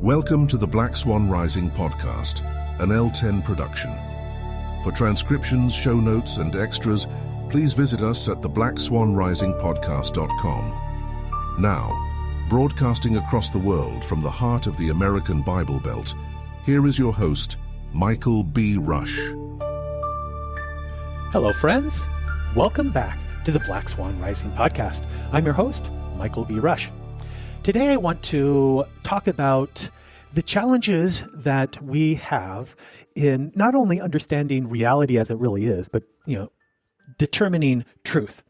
Welcome to the Black Swan Rising podcast, an L10 production. For transcriptions, show notes, and extras, please visit us at theblackswanrisingpodcast.com. Now, broadcasting across the world from the heart of the American Bible Belt, here is your host, Michael B. Rush. Hello, friends. Welcome back to the Black Swan Rising podcast. I'm your host, Michael B. Rush. Today, I want to talk about the challenges that we have in not only understanding reality as it really is, but, determining truth.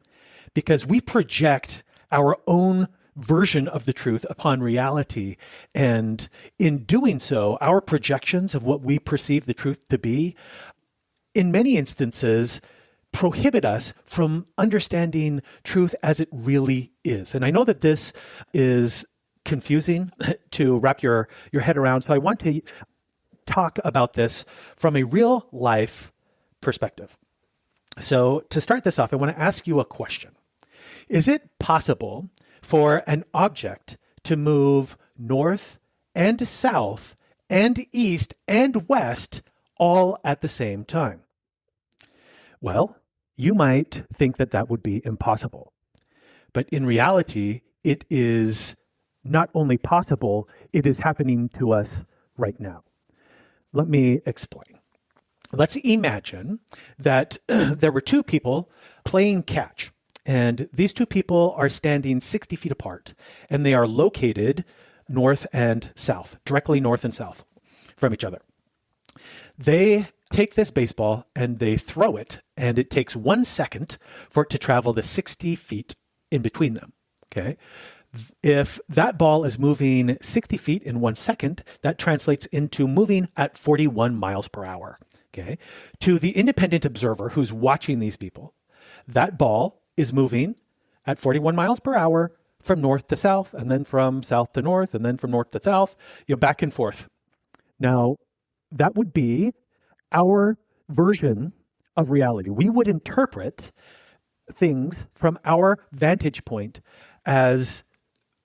Because we project our own version of the truth upon reality. And in doing so, our projections of what we perceive the truth to be, in many instances, prohibit us from understanding truth as it really is. And I know that this is confusing to wrap your head around, so I want to talk about this from a real life perspective. So to start this off, I want to ask you a question. Is it possible for an object to move north and south and east and west all at the same time? Well, you might think that that would be impossible. But in reality, it is not only possible, it is happening to us right now. Let me explain. Let's imagine that there were two people playing catch, and these two people are standing 60 feet apart, and they are located north and south, directly north and south from each other. They take this baseball and they throw it, and it takes 1 second for it to travel the 60 feet in between them. Okay. If that ball is moving 60 feet in 1 second, that translates into moving at 41 miles per hour. Okay. To the independent observer who's watching these people, that ball is moving at 41 miles per hour from north to south, and then from south to north, and then from north to south, back and forth. Now, that would be our version of reality. We would interpret things from our vantage point as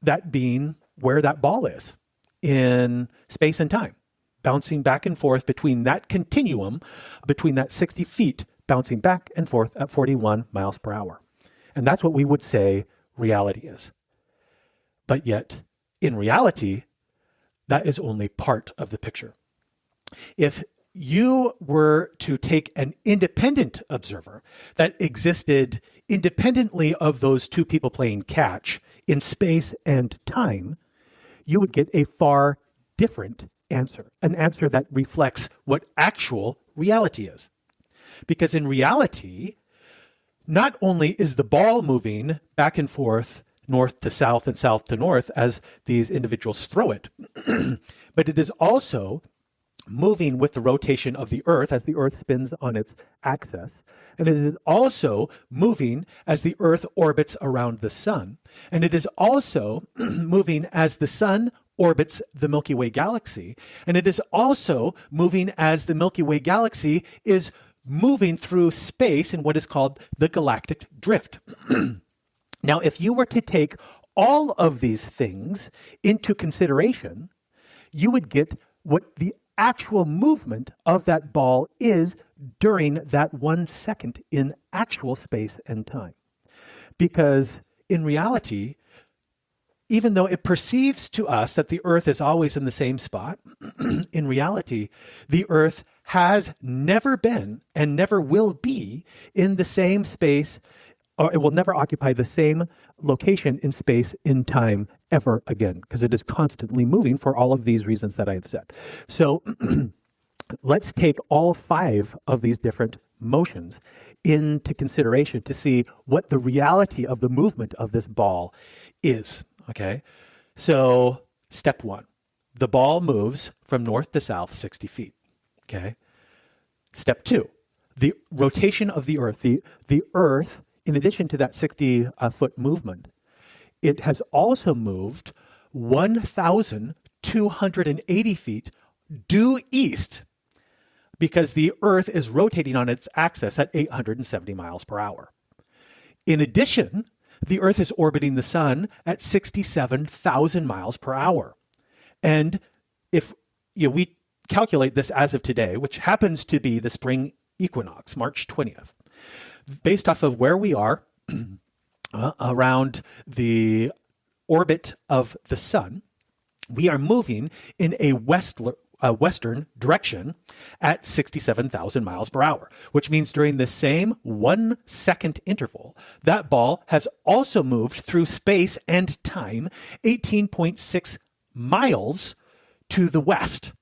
that being where that ball is in space and time, bouncing back and forth between that continuum, between that 60 feet, bouncing back and forth at 41 miles per hour. And that's what we would say reality is. But yet, in reality, that is only part of the picture. If you were to take an independent observer that existed independently of those two people playing catch in space and time, you would get a far different answer, an answer that reflects what actual reality is. Because in reality, not only is the ball moving back and forth, north to south and south to north as these individuals throw it, but it is also moving with the rotation of the earth as the earth spins on its axis. And it is also moving as the earth orbits around the sun. And it is also moving as the sun orbits the Milky Way galaxy. And it is also moving as the Milky Way galaxy is moving through space in what is called the galactic drift. Now, if you were to take all of these things into consideration, you would get what the actual movement of that ball is during that 1 second in actual space and time. Because in reality, even though it perceives to us that the earth is always in the same spot, in reality, the earth has never been and never will be in the same space, or it will never occupy the same location in space, in time, ever again, because it is constantly moving for all of these reasons that I have said. So let's take all 5 of these different motions into consideration to see what the reality of the movement of this ball is, okay? So step 1, the ball moves from north to south 60 feet, okay? Step 2, the rotation of the earth. The earth, in addition to that 60-foot movement, it has also moved 1,280 feet due east because the earth is rotating on its axis at 870 miles per hour. In addition, the earth is orbiting the sun at 67,000 miles per hour. And if we calculate this as of today, which happens to be the spring equinox, March 20th, based off of where we are around the orbit of the sun, we are moving in a western direction at 67,000 miles per hour, which means during the same 1 second interval, that ball has also moved through space and time 18.6 miles to the west.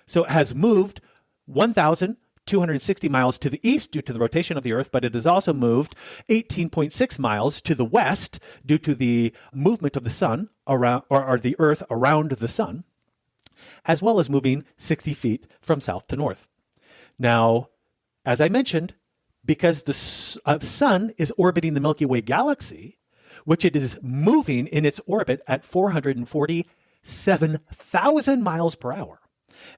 So it has moved 1,260 miles to the east due to the rotation of the Earth, but it has also moved 18.6 miles to the west due to the movement of the sun around, or the Earth around the sun, as well as moving 60 feet from south to north. Now, as I mentioned, because the sun is orbiting the Milky Way galaxy, which it is moving in its orbit at 447,000 miles per hour.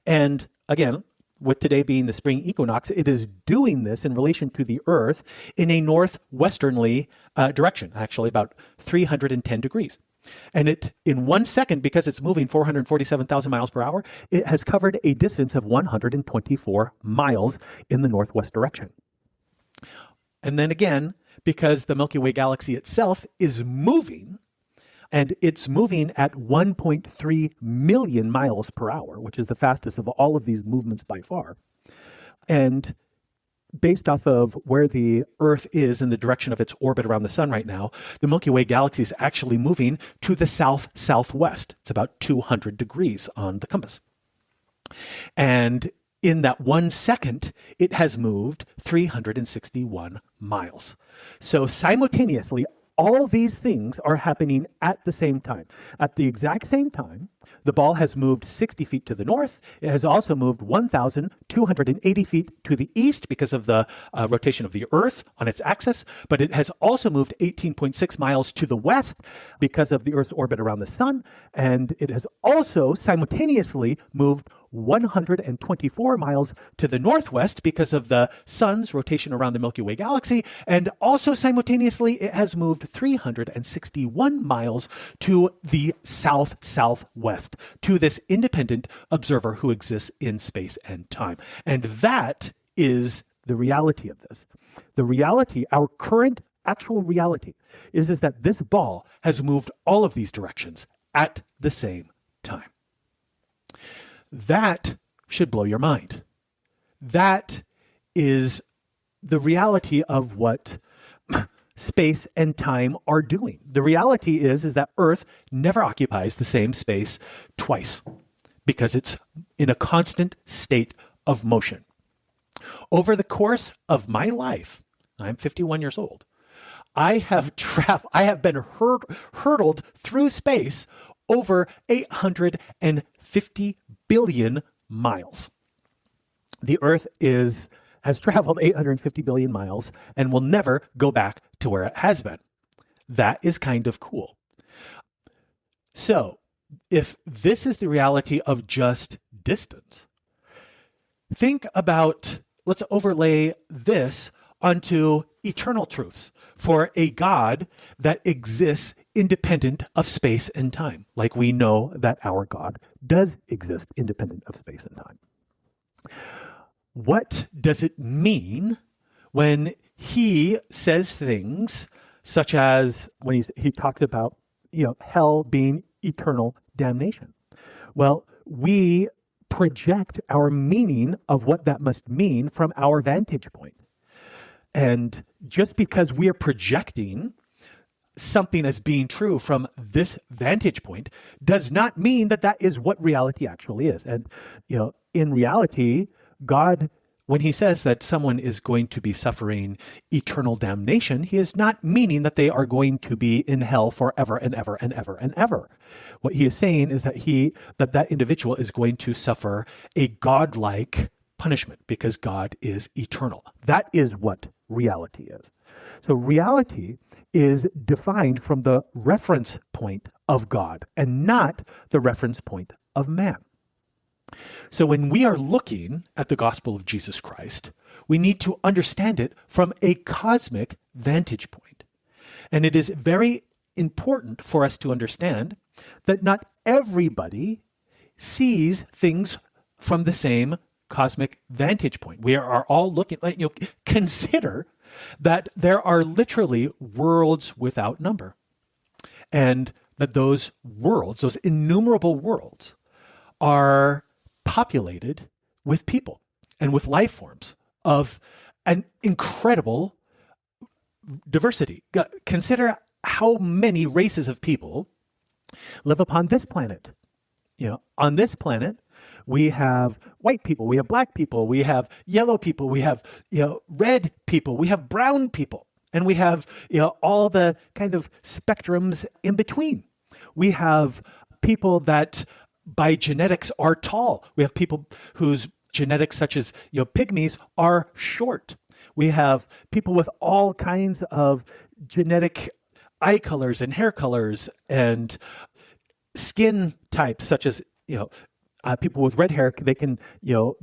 And again, with today being the spring equinox, it is doing this in relation to the Earth in a northwesternly direction, actually about 310 degrees. And it, in 1 second, because it's moving 447,000 miles per hour, it has covered a distance of 124 miles in the northwest direction. And then again, because the Milky Way galaxy itself is moving, and it's moving at 1.3 million miles per hour, which is the fastest of all of these movements by far. And based off of where the Earth is in the direction of its orbit around the sun right now, the Milky Way galaxy is actually moving to the south-southwest. It's about 200 degrees on the compass. And in that 1 second, it has moved 361 miles. So simultaneously, all these things are happening at the same time. At the exact same time, the ball has moved 60 feet to the north. It has also moved 1,280 feet to the east because of the rotation of the Earth on its axis, but it has also moved 18.6 miles to the west because of the Earth's orbit around the sun, and it has also simultaneously moved 124 miles to the northwest because of the sun's rotation around the Milky Way galaxy, and also simultaneously it has moved 361 miles to the south-southwest, to this independent observer who exists in space and time. And that is the reality of this. The reality, our current actual reality, is that this ball has moved all of these directions at the same time. That should blow your mind. That is the reality of what space and time are doing. The reality is that Earth never occupies the same space twice because it's in a constant state of motion. Over the course of my life, I'm 51 years old, I have been hurtled through space over 850 billion miles. The Earth has traveled 850 billion miles and will never go back to where it has been. That is kind of cool. So, if this is the reality of just distance, think about, let's overlay this onto eternal truths for a God that exists independent of space and time, like we know that our God does exist independent of space and time. What does it mean when he says things such as when he talks about hell being eternal damnation? Well, we project our meaning of what that must mean from our vantage point. And just because we are projecting something as being true from this vantage point does not mean that that is what reality actually is. And, in reality, God, when he says that someone is going to be suffering eternal damnation, he is not meaning that they are going to be in hell forever and ever and ever and ever. What he is saying is that that individual is going to suffer a godlike punishment because God is eternal. That is what reality is. So reality is defined from the reference point of God and not the reference point of man. So when we are looking at the gospel of Jesus Christ, we need to understand it from a cosmic vantage point. And it is very important for us to understand that not everybody sees things from the same cosmic vantage point. We are all looking, consider that there are literally worlds without number. And that those worlds, those innumerable worlds, are populated with people and with life forms of an incredible diversity. Consider how many races of people live upon this planet. On this planet, we have white people, we have black people, we have yellow people, we have red people, we have brown people, and we have all the kind of spectrums in between. We have people that by genetics are tall. We have people whose genetics, such as pygmies, are short. We have people with all kinds of genetic eye colors and hair colors and skin types, such as people with red hair, they can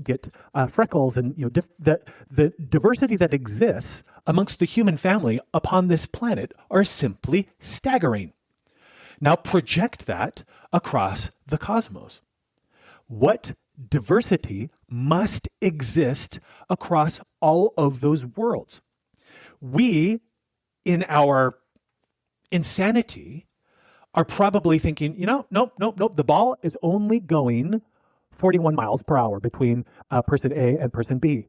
get freckles, and the diversity that exists amongst the human family upon this planet are simply staggering. Now project that across the cosmos. What diversity must exist across all of those worlds? We, in our insanity, are probably thinking, nope, the ball is only going 41 miles per hour between person A and person B.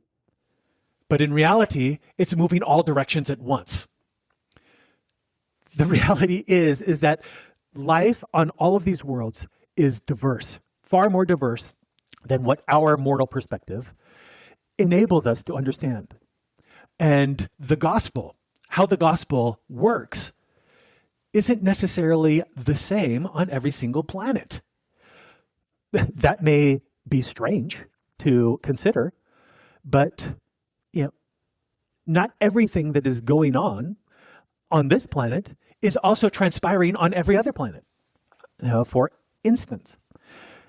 But in reality, it's moving all directions at once. The reality is that life on all of these worlds is diverse, far more diverse than what our mortal perspective enables us to understand. And the gospel, how the gospel works, isn't necessarily the same on every single planet. That may be strange to consider, but not everything that is going on this planet is also transpiring on every other planet. For instance,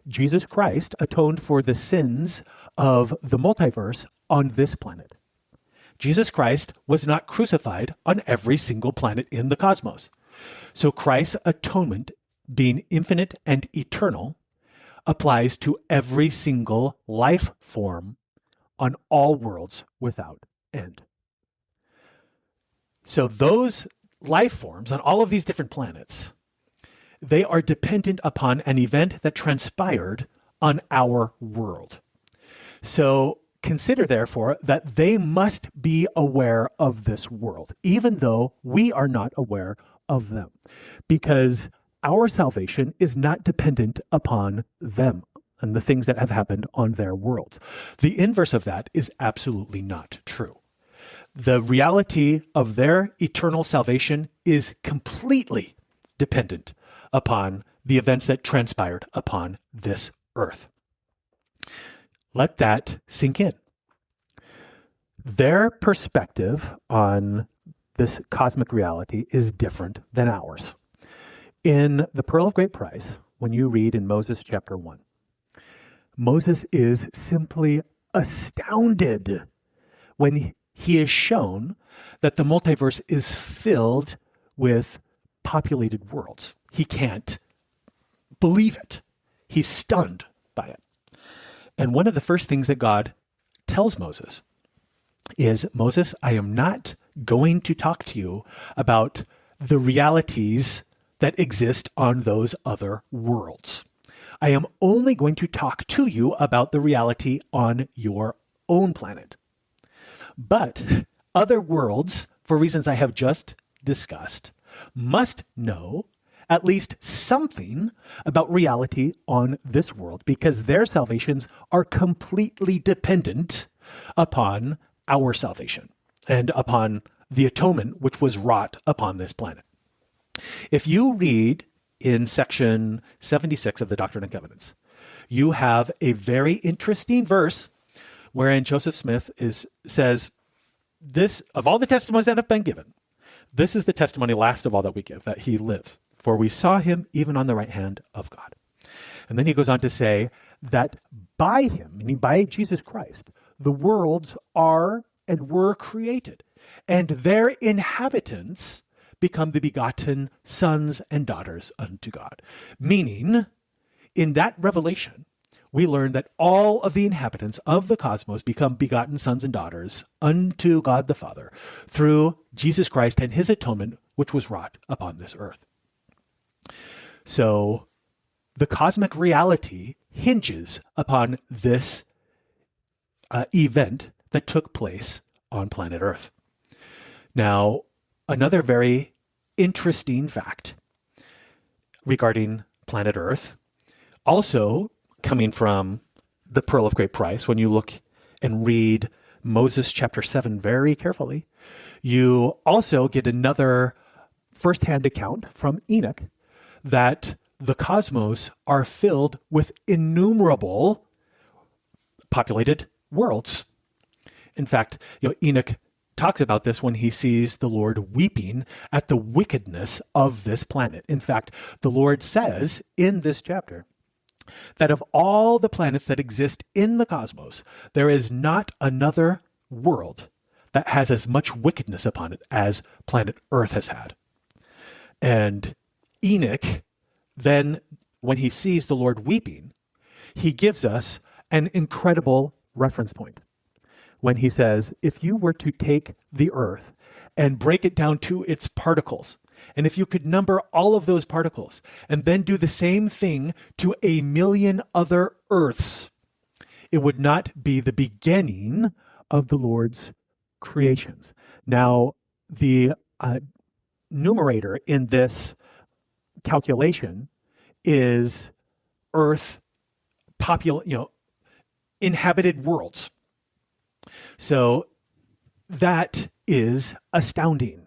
Jesus Christ atoned for the sins of the multiverse on this planet. Jesus Christ was not crucified on every single planet in the cosmos. So Christ's atonement, being infinite and eternal, applies to every single life form on all worlds without end. So those life forms on all of these different planets, they are dependent upon an event that transpired on our world. So consider, therefore, that they must be aware of this world, even though we are not aware of them, because our salvation is not dependent upon them and the things that have happened on their world. The inverse of that is absolutely not true. The reality of their eternal salvation is completely dependent upon the events that transpired upon this earth. Let that sink in. Their perspective on this cosmic reality is different than ours. In the Pearl of Great Price, when you read in Moses chapter 1, Moses is simply astounded when he is shown that the multiverse is filled with populated worlds. He can't believe it. He's stunned by it. And one of the first things that God tells Moses is, Moses, I am not going to talk to you about the realities that exist on those other worlds. I am only going to talk to you about the reality on your own planet. But other worlds, for reasons I have just discussed, must know at least something about reality on this world, because their salvations are completely dependent upon our salvation and upon the atonement which was wrought upon this planet. If you read in section 76 of the Doctrine and Covenants, you have a very interesting verse wherein Joseph Smith says, this, of all the testimonies that have been given, this is the testimony last of all that we give, that he lives. For we saw him even on the right hand of God. And then he goes on to say that by him, meaning by Jesus Christ, the worlds are and were created, and their inhabitants become the begotten sons and daughters unto God. Meaning, in that revelation, we learn that all of the inhabitants of the cosmos become begotten sons and daughters unto God the Father through Jesus Christ and his atonement, which was wrought upon this earth. So the cosmic reality hinges upon this event that took place on planet Earth. Now, another very interesting fact regarding planet Earth, also coming from the Pearl of Great Price, when you look and read Moses chapter 7 very carefully, you also get another firsthand account from Enoch that the cosmos are filled with innumerable populated worlds. In fact, Enoch talks about this when he sees the Lord weeping at the wickedness of this planet. In fact, the Lord says in this chapter that of all the planets that exist in the cosmos, there is not another world that has as much wickedness upon it as planet Earth has had. And Enoch, then, when he sees the Lord weeping, he gives us an incredible reference point when he says, if you were to take the earth and break it down to its particles, and if you could number all of those particles and then do the same thing to 1,000,000 other earths, it would not be the beginning of the Lord's creations. Now, the numerator in this calculation is earth inhabited worlds. So that is astounding.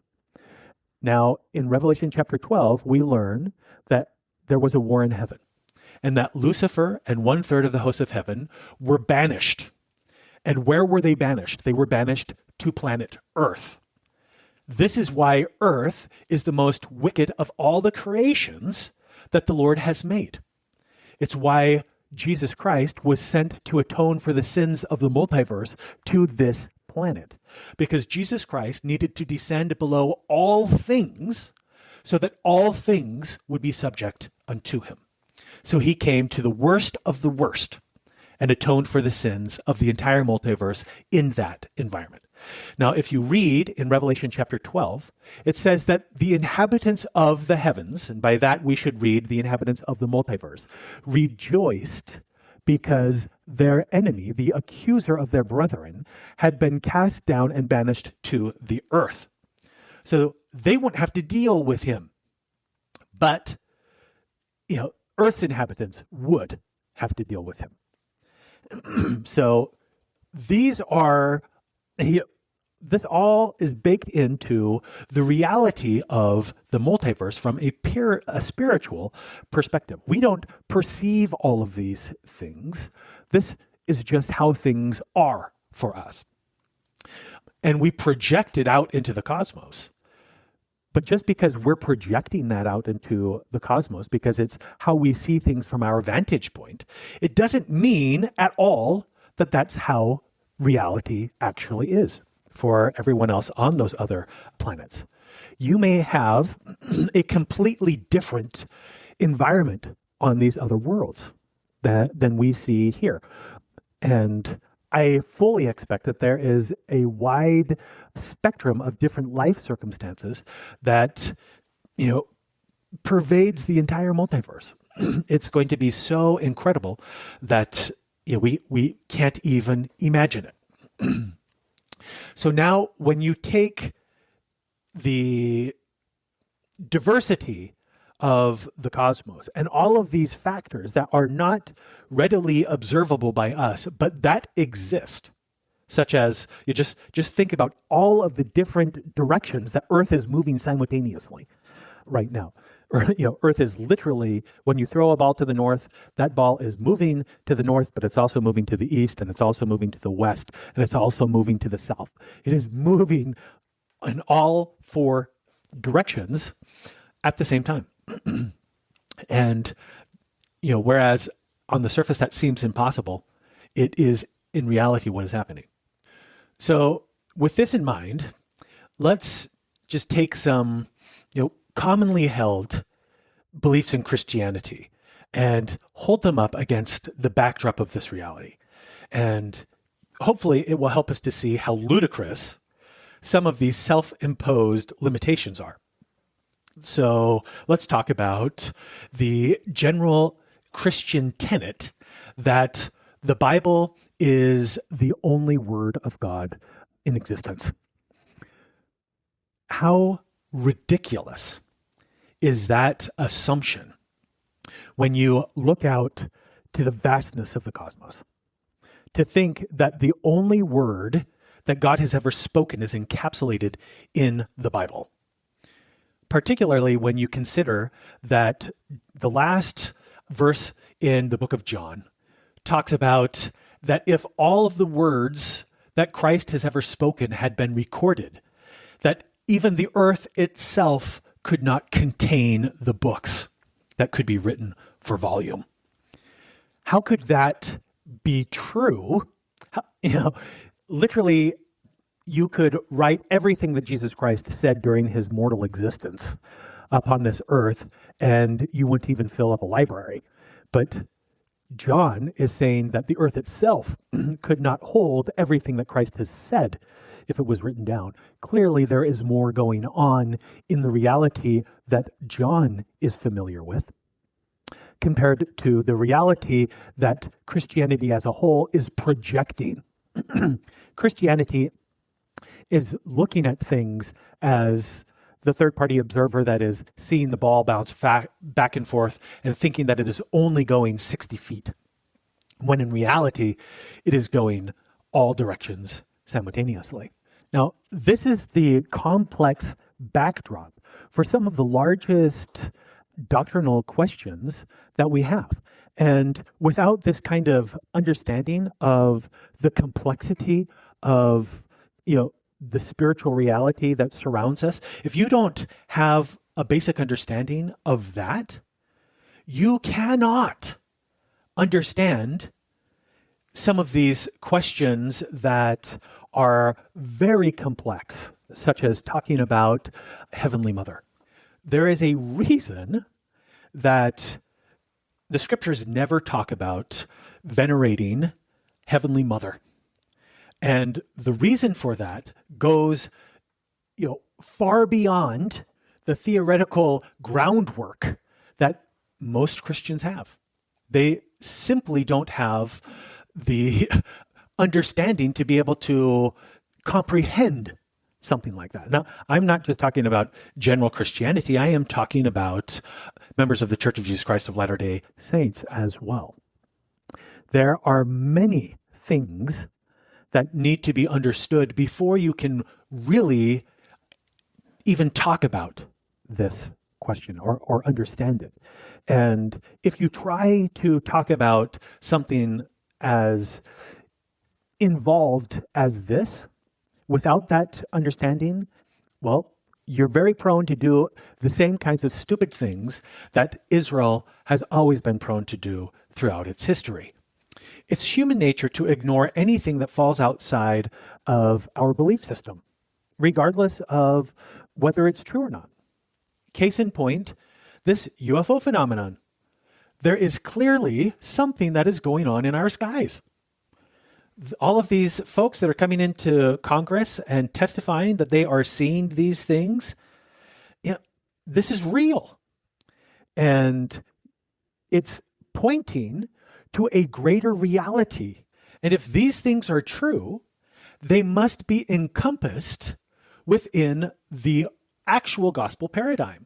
Now, in Revelation chapter 12, we learn that there was a war in heaven, and that Lucifer and 1/3 of the hosts of heaven were banished. And where were they banished? They were banished to planet Earth. This is why Earth is the most wicked of all the creations that the Lord has made. It's why Jesus Christ was sent to atone for the sins of the multiverse to this planet, because Jesus Christ needed to descend below all things so that all things would be subject unto him. So he came to the worst of the worst and atoned for the sins of the entire multiverse in that environment. Now, if you read in Revelation chapter 12, it says that the inhabitants of the heavens, and by that we should read the inhabitants of the multiverse, rejoiced because their enemy, the accuser of their brethren, had been cast down and banished to the earth. So they won't have to deal with him. But, Earth's inhabitants would have to deal with him. So this all is baked into the reality of the multiverse from a spiritual perspective. We don't perceive all of these things. This is just how things are for us. And we project it out into the cosmos. But just because we're projecting that out into the cosmos, because it's how we see things from our vantage point, it doesn't mean at all that that's how reality actually is for everyone else on those other planets. You may have a completely different environment on these other worlds than we see here. And I fully expect that there is a wide spectrum of different life circumstances that, pervades the entire multiverse. It's going to be so incredible that we can't even imagine it. So now when you take the diversity of the cosmos and all of these factors that are not readily observable by us, but that exist, such as you just think about all of the different directions that Earth is moving simultaneously right now. Earth is literally, when you throw a ball to the north, that ball is moving to the north, but it's also moving to the east, and it's also moving to the west, and it's also moving to the south. It is moving in all four directions at the same time. And, whereas on the surface that seems impossible, it is in reality what is happening. So with this in mind, let's just take some, commonly held beliefs in Christianity and hold them up against the backdrop of this reality. And hopefully it will help us to see how ludicrous some of these self-imposed limitations are. So let's talk about the general Christian tenet that the Bible is the only word of God in existence. How ridiculous is that assumption when you look out to the vastness of the cosmos? To think that the only word that God has ever spoken is encapsulated in the Bible. Particularly when you consider that the last verse in the book of John talks about that if all of the words that Christ has ever spoken had been recorded, that even the earth itself could not contain the books that could be written for volume. How could that be true? Literally, you could write everything that Jesus Christ said during his mortal existence upon this earth, and you wouldn't even fill up a library. But John is saying that the earth itself could not hold everything that Christ has said if it was written down. Clearly, there is more going on in the reality that John is familiar with compared to the reality that Christianity as a whole is projecting. Christianity is looking at things as the third-party observer that is seeing the ball bounce back and forth and thinking that it is only going 60 feet, when in reality, it is going all directions simultaneously. Now, this is the complex backdrop for some of the largest doctrinal questions that we have. And without this kind of understanding of the complexity of, the spiritual reality that surrounds us, if you don't have a basic understanding of that, you cannot understand some of these questions that are very complex, such as talking about Heavenly Mother. There is a reason that the scriptures never talk about venerating Heavenly Mother. And the reason for that goes, far beyond the theoretical groundwork that most Christians have. They simply don't have the understanding to be able to comprehend something like that. Now, I'm not just talking about general Christianity. I am talking about members of the Church of Jesus Christ of Latter-day Saints as well. There are many things that need to be understood before you can really even talk about this question or understand it. And if you try to talk about something as involved as this without that understanding, well, you're very prone to do the same kinds of stupid things that Israel has always been prone to do throughout its history. It's human nature to ignore anything that falls outside of our belief system, regardless of whether it's true or not. Case in point, this UFO phenomenon. There is clearly something that is going on in our skies. All of these folks that are coming into Congress and testifying that they are seeing these things, this is real. And it's pointing to a greater reality. And if these things are true, they must be encompassed within the actual gospel paradigm,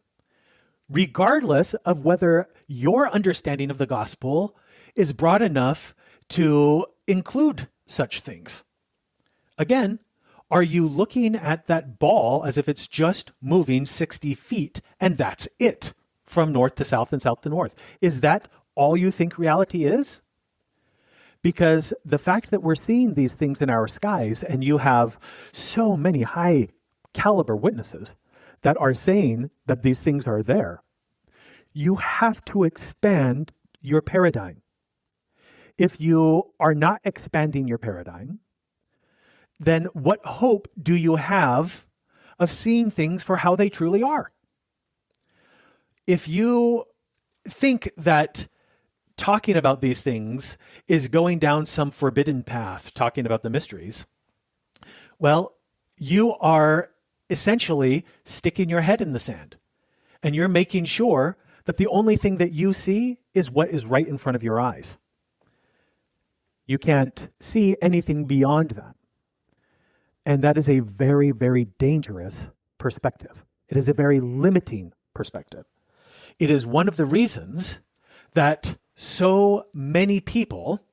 regardless of whether your understanding of the gospel is broad enough to include such things. Again, are you looking at that ball as if it's just moving 60 feet and that's it from north to south and south to north? Is that all you think reality is? Because the fact that we're seeing these things in our skies and you have so many high caliber witnesses that are saying that these things are there, you have to expand your paradigm. If you are not expanding your paradigm, then what hope do you have of seeing things for how they truly are? If you think that talking about these things is going down some forbidden path, talking about the mysteries, well, you are essentially sticking your head in the sand, and you're making sure that the only thing that you see is what is right in front of your eyes. You can't see anything beyond that. And that is a very, very dangerous perspective. It is a very limiting perspective. It is one of the reasons that so many people,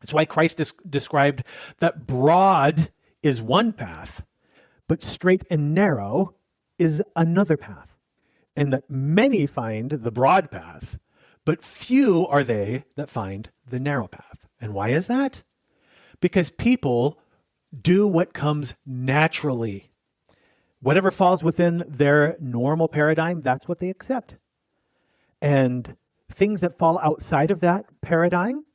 that's why Christ described that broad is one path, but straight and narrow is another path. And that many find the broad path, but few are they that find the narrow path. And why is that? Because people do what comes naturally. Whatever falls within their normal paradigm, that's what they accept. And things that fall outside of that paradigm,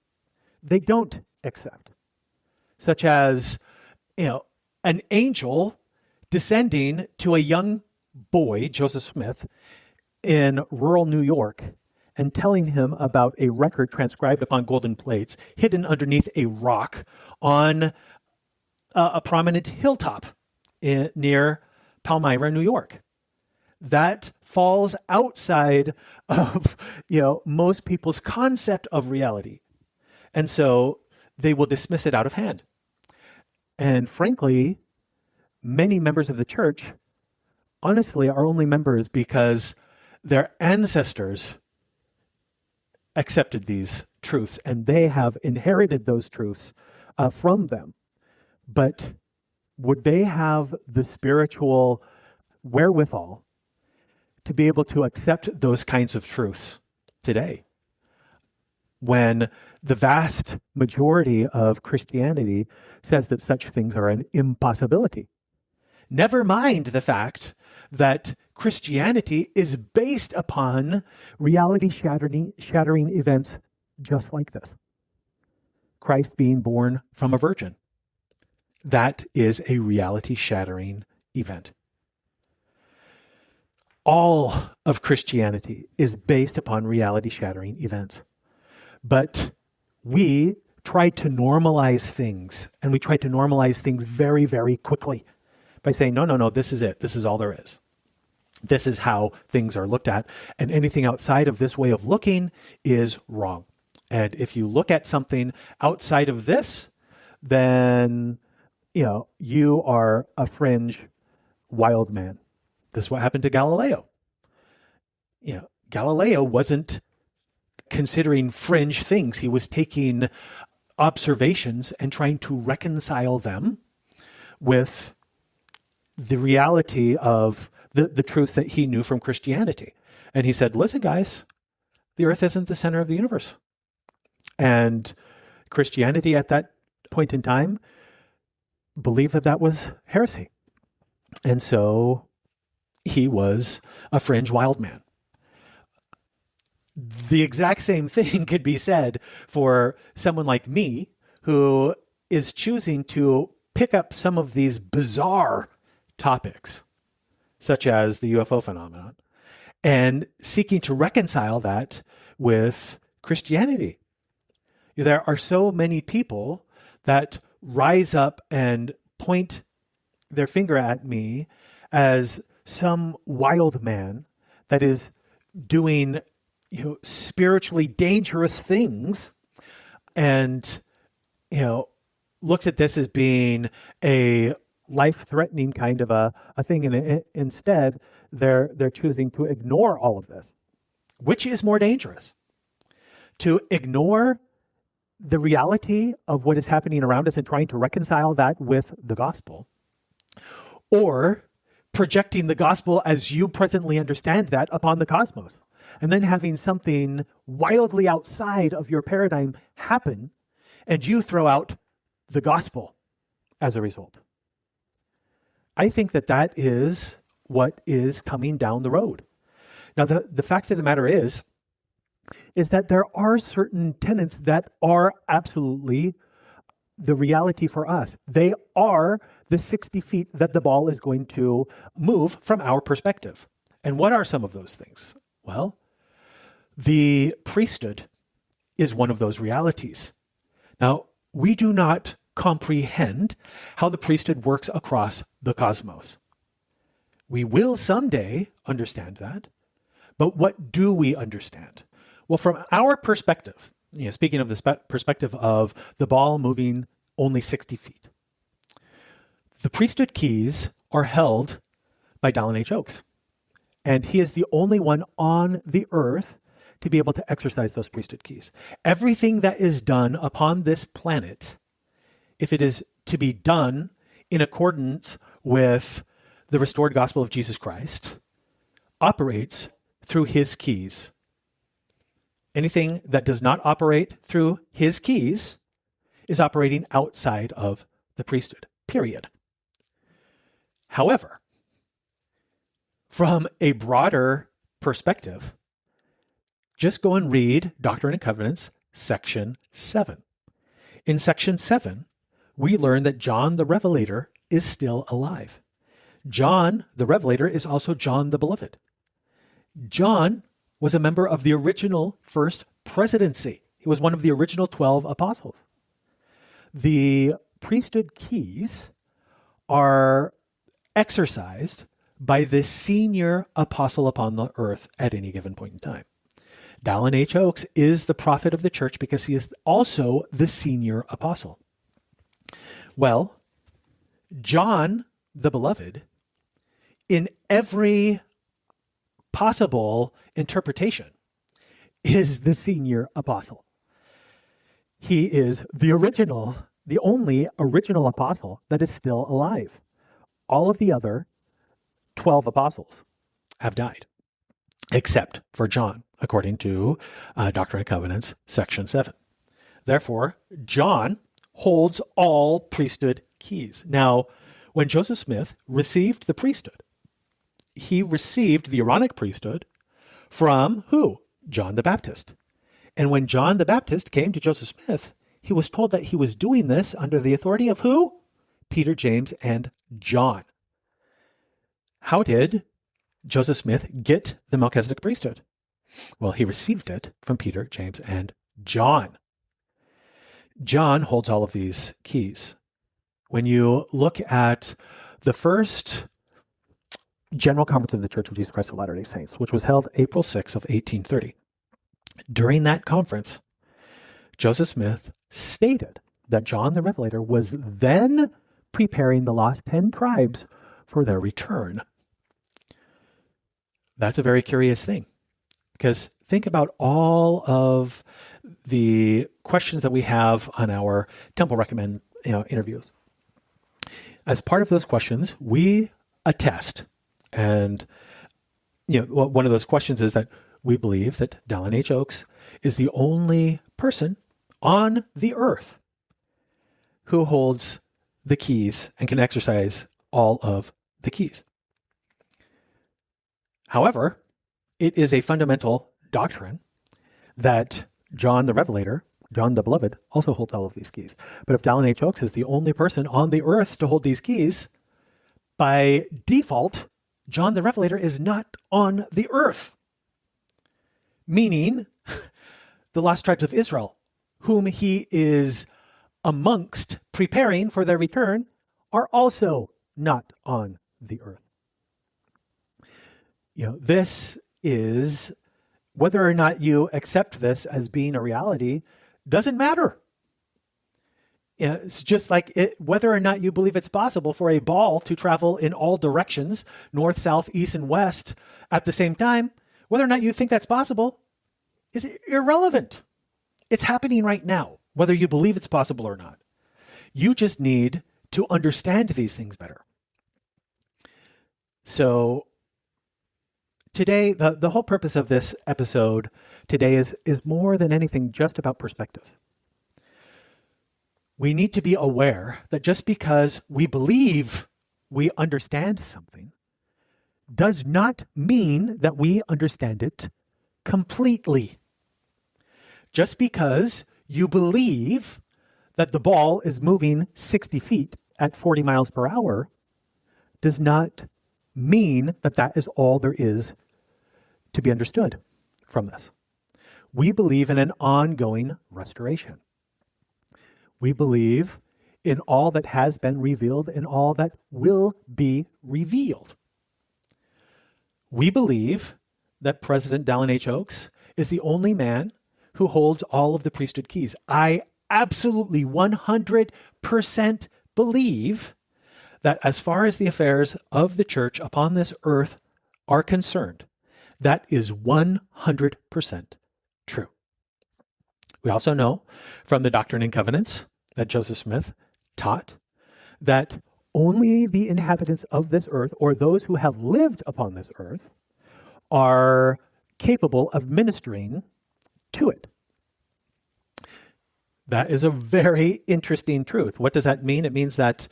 they don't accept. Such as, an angel descending to a young boy, Joseph Smith, in rural New York, and telling him about a record transcribed upon golden plates hidden underneath a rock on a prominent hilltop near Palmyra, New York. That falls outside of, most people's concept of reality. And so they will dismiss it out of hand. And frankly, many members of the church, honestly, are only members because their ancestors accepted these truths and they have inherited those truths from them. But would they have the spiritual wherewithal to be able to accept those kinds of truths today, when the vast majority of Christianity says that such things are an impossibility? Never mind the fact that Christianity is based upon reality-shattering events just like this. Christ being born from a virgin. That is a reality-shattering event. All of Christianity is based upon reality-shattering events. But we try to normalize things, and we try to normalize things very, very quickly by saying, no, this is it. This is all there is. This is how things are looked at, and anything outside of this way of looking is wrong. And if you look at something outside of this, then, you are a fringe wild man. This is what happened to Galileo. Galileo wasn't considering fringe things. He was taking observations and trying to reconcile them with the reality of the truths that he knew from Christianity. And he said, listen, guys, the earth isn't the center of the universe. And Christianity at that point in time believed that that was heresy. And so he was a fringe wild man. The exact same thing could be said for someone like me, who is choosing to pick up some of these bizarre topics, such as the UFO phenomenon, and seeking to reconcile that with Christianity. There are so many people that rise up and point their finger at me as some wild man that is doing, spiritually dangerous things, and, looks at this as being a life-threatening kind of a thing. And instead, they're choosing to ignore all of this. Which is more dangerous? To ignore the reality of what is happening around us and trying to reconcile that with the gospel, or projecting the gospel as you presently understand that upon the cosmos, and then having something wildly outside of your paradigm happen, and you throw out the gospel as a result. I think that is what is coming down the road. Now, the fact of the matter is that there are certain tenets that are absolutely the reality for us. They are the 60 feet that the ball is going to move from our perspective. And what are some of those things? Well, the priesthood is one of those realities. Now, we do not comprehend how the priesthood works across the cosmos. We will someday understand that, but what do we understand? Well, from our perspective, speaking of the perspective of the ball moving only 60 feet, the priesthood keys are held by Dallin H. Oakes, and he is the only one on the earth to be able to exercise those priesthood keys. Everything that is done upon this planet, if it is to be done in accordance with the restored gospel of Jesus Christ, operates through his keys. Anything that does not operate through his keys is operating outside of the priesthood, period. However, from a broader perspective, just go and read Doctrine and Covenants, section 7. In section 7, we learn that John the Revelator is still alive. John the Revelator is also John the Beloved. John was a member of the original first presidency. He was one of the original 12 apostles. The priesthood keys are exercised by the senior apostle upon the earth at any given point in time. Dallin H. Oakes is the prophet of the church because he is also the senior apostle. Well, John the Beloved, in every possible interpretation, is the senior apostle. He is the only original apostle that is still alive. All of the other 12 apostles have died, except for John, according to Doctrine and Covenants, section 7. Therefore, John holds all priesthood keys. Now, when Joseph Smith received the priesthood, he received the Aaronic priesthood from who? John the Baptist. And when John the Baptist came to Joseph Smith, he was told that he was doing this under the authority of who? Peter, James, and John. How did Joseph Smith get the Melchizedek priesthood? Well, he received it from Peter, James, and John. John holds all of these keys. When you look at the first General Conference of the Church of Jesus Christ of Latter-day Saints, which was held April 6th of 1830, during that conference, Joseph Smith stated that John the Revelator was then preparing the lost 10 tribes for their return. That's a very curious thing, because think about all of the questions that we have on our Temple Recommend interviews. As part of those questions, we attest, and one of those questions is that we believe that Dallin H. Oakes is the only person on the earth who holds the keys and can exercise all of the keys. However, it is a fundamental doctrine that John the Revelator, John the Beloved, also holds all of these keys. But if Dallin H. Oakes is the only person on the earth to hold these keys, by default, John the Revelator is not on the earth. Meaning, the lost tribes of Israel, whom he is amongst preparing for their return, are also not on the earth. This is, whether or not you accept this as being a reality, doesn't matter. It's just like whether or not you believe it's possible for a ball to travel in all directions, north, south, east, and west at the same time, whether or not you think that's possible is irrelevant. It's happening right now, whether you believe it's possible or not. You just need to understand these things better. So today, the whole purpose of this episode today is more than anything just about perspectives. We need to be aware that just because we believe we understand something does not mean that we understand it completely. Just because you believe that the ball is moving 60 feet at 40 miles per hour does not mean that that is all there is to be understood from this. We believe in an ongoing restoration. We believe in all that has been revealed and all that will be revealed. We believe that President Dallin H. Oaks is the only man who holds all of the priesthood keys. I absolutely 100% believe that as far as the affairs of the church upon this earth are concerned, that is 100% true. We also know from the Doctrine and Covenants that Joseph Smith taught that only the inhabitants of this earth, or those who have lived upon this earth, are capable of ministering to it. That is a very interesting truth. What does that mean? It means that,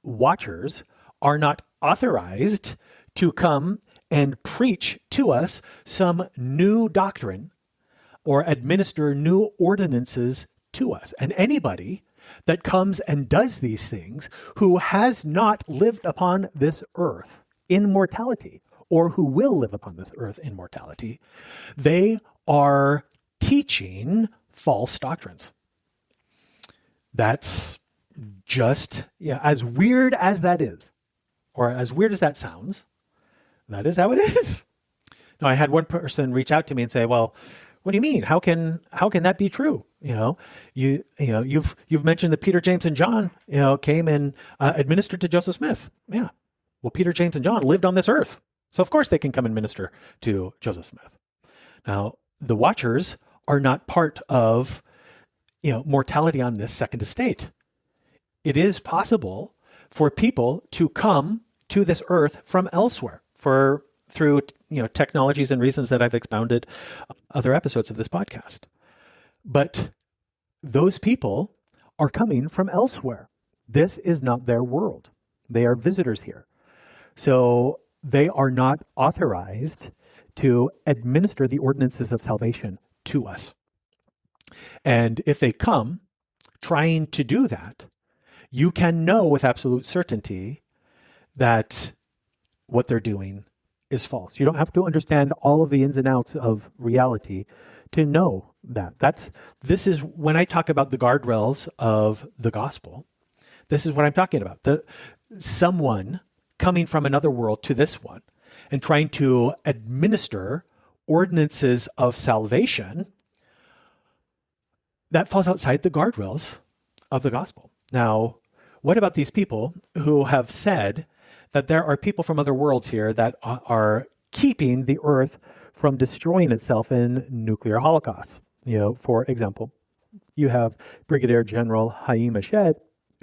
watchers are not authorized to come and preach to us some new doctrine or administer new ordinances to us. And anybody that comes and does these things who has not lived upon this earth in mortality, or who will live upon this earth in mortality, they are teaching false doctrines. That's just, as weird as that is, or as weird as that sounds, that is how it is. Now, I had one person reach out to me and say, well, what do you mean? How can that be true? You've mentioned that Peter, James, and John, came and administered to Joseph Smith. Yeah. Well, Peter, James, and John lived on this earth. So of course they can come and minister to Joseph Smith. Now, the watchers are not part of, mortality on this second estate. It is possible for people to come to this earth from elsewhere through technologies and reasons that I've expounded other episodes of this podcast. But those people are coming from elsewhere. This is not their world. They are visitors here. So they are not authorized to administer the ordinances of salvation to us. And if they come trying to do that, you can know with absolute certainty that what they're doing is false. You don't have to understand all of the ins and outs of reality to know that. This is when I talk about the guardrails of the gospel. This is what I'm talking about. Someone coming from another world to this one and trying to administer ordinances of salvation, that falls outside the guardrails of the gospel. Now, what about these people who have said that there are people from other worlds here that are keeping the earth from destroying itself in nuclear holocaust? For example, you have Brigadier General Haim Eshed,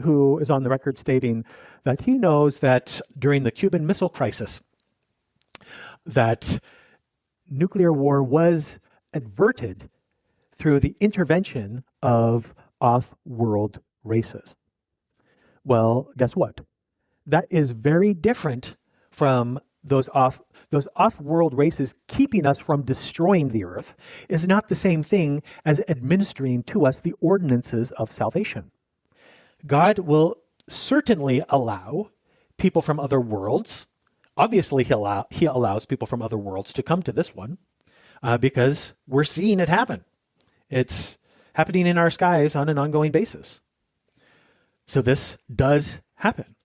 who is on the record stating that he knows that during the Cuban Missile Crisis, that nuclear war was averted through the intervention of off-world races. Well, guess what? That is very different from those off-world races keeping us from destroying the earth, is not the same thing as administering to us the ordinances of salvation. God will certainly allow people from other worlds. Obviously, he allows people from other worlds to come to this one because we're seeing it happen. It's happening in our skies on an ongoing basis. So this does happen.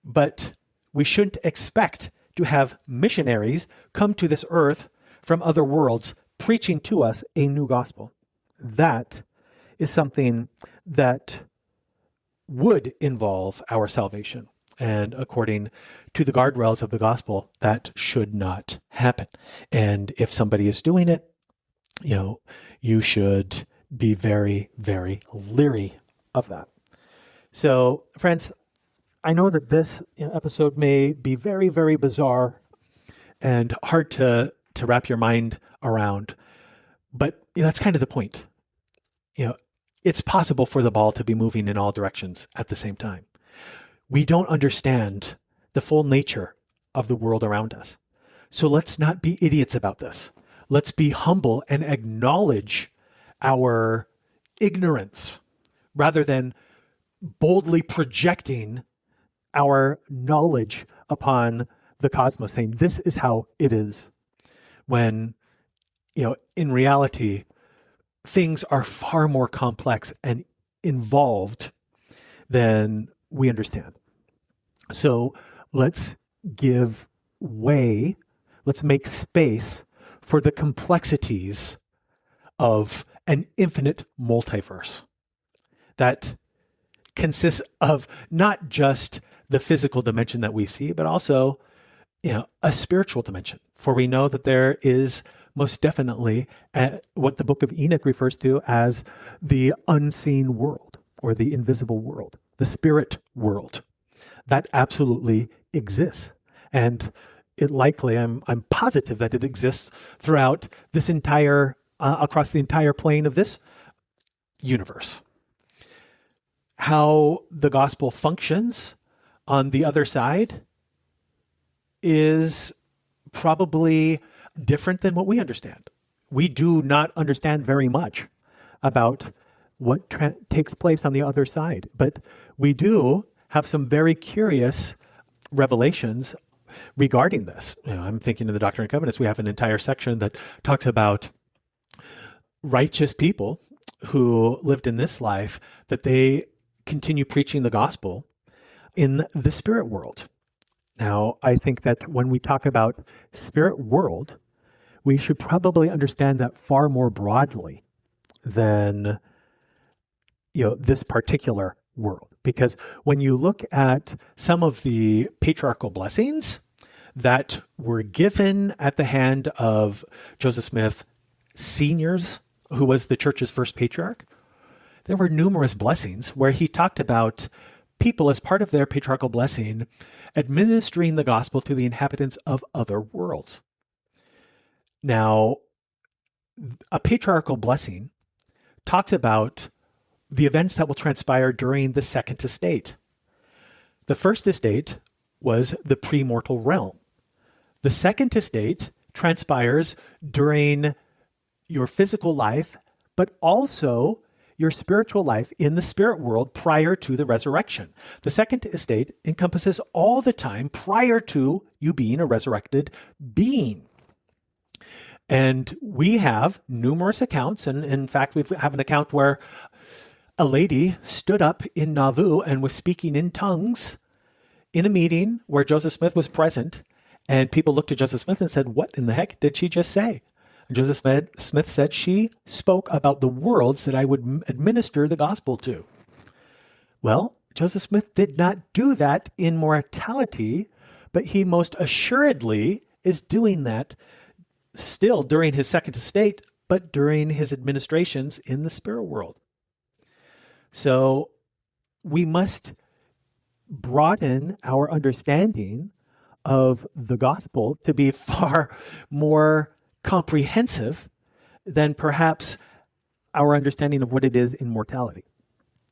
But we shouldn't expect to have missionaries come to this earth from other worlds preaching to us a new gospel. That is something that would involve our salvation. And according to the guardrails of the gospel, that should not happen. And if somebody is doing it, you should be very, very leery of that. So, friends, I know that this episode may be very, very bizarre and hard to wrap your mind around, but that's kind of the point. It's possible for the ball to be moving in all directions at the same time. We don't understand the full nature of the world around us. So let's not be idiots about this. Let's be humble and acknowledge our ignorance rather than boldly projecting our knowledge upon the cosmos, saying this is how it is, when in reality, things are far more complex and involved than we understand. So let's give way, let's make space for the complexities of an infinite multiverse that consists of not just the physical dimension that we see, but also, a spiritual dimension. For we know that there is most definitely what the book of Enoch refers to as the unseen world or the invisible world, the spirit world. That absolutely exists. And it likely, I'm positive that it exists throughout this entire, across the entire plane of this universe. How the gospel functions on the other side is probably different than what we understand. We do not understand very much about what takes place on the other side, but we do have some very curious revelations regarding this. I'm thinking in the Doctrine and Covenants, we have an entire section that talks about righteous people who lived in this life, that they continue preaching the gospel in the spirit world. Now, I think that when we talk about spirit world, we should probably understand that far more broadly than this particular world. Because when you look at some of the patriarchal blessings that were given at the hand of Joseph Smith Sr., who was the church's first patriarch, there were numerous blessings where he talked about people, as part of their patriarchal blessing, administering the gospel to the inhabitants of other worlds. Now, a patriarchal blessing talks about the events that will transpire during the second estate. The first estate was the premortal realm. The second estate transpires during your physical life, but also your spiritual life in the spirit world prior to the resurrection. The second estate encompasses all the time prior to you being a resurrected being. And we have numerous accounts, and in fact, we have an account where a lady stood up in Nauvoo and was speaking in tongues in a meeting where Joseph Smith was present, and people looked at Joseph Smith and said, "What in the heck did she just say?" And Joseph Smith said, "She spoke about the worlds that I would administer the gospel to." Well, Joseph Smith did not do that in mortality, but he most assuredly is doing that still during his second estate, but during his administrations in the spirit world. So we must broaden our understanding of the gospel to be far more comprehensive than perhaps our understanding of what it is in mortality,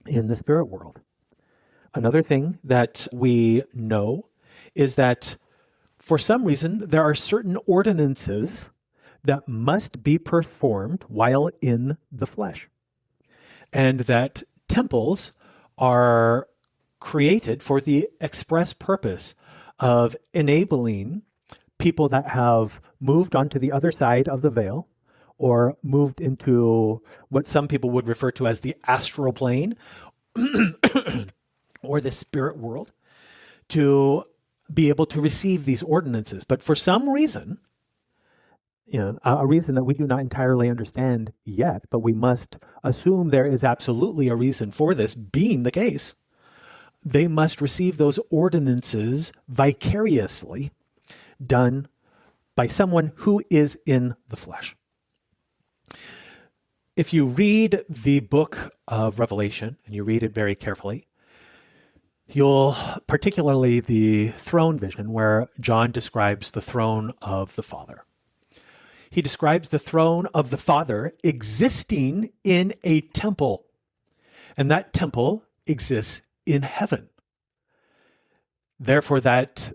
in the spirit world. Another thing that we know is that for some reason, there are certain ordinances that must be performed while in the flesh, and that temples are created for the express purpose of enabling people that have moved onto the other side of the veil or moved into what some people would refer to as the astral plane or the spirit world to be able to receive these ordinances. But for some reason, a reason that we do not entirely understand yet, but we must assume there is absolutely a reason for this being the case, they must receive those ordinances vicariously done by someone who is in the flesh. If you read the book of Revelation, and you read it very carefully, you'll, particularly the throne vision, where John describes the throne of the Father. He describes the throne of the Father existing in a temple, and that temple exists in heaven. Therefore, that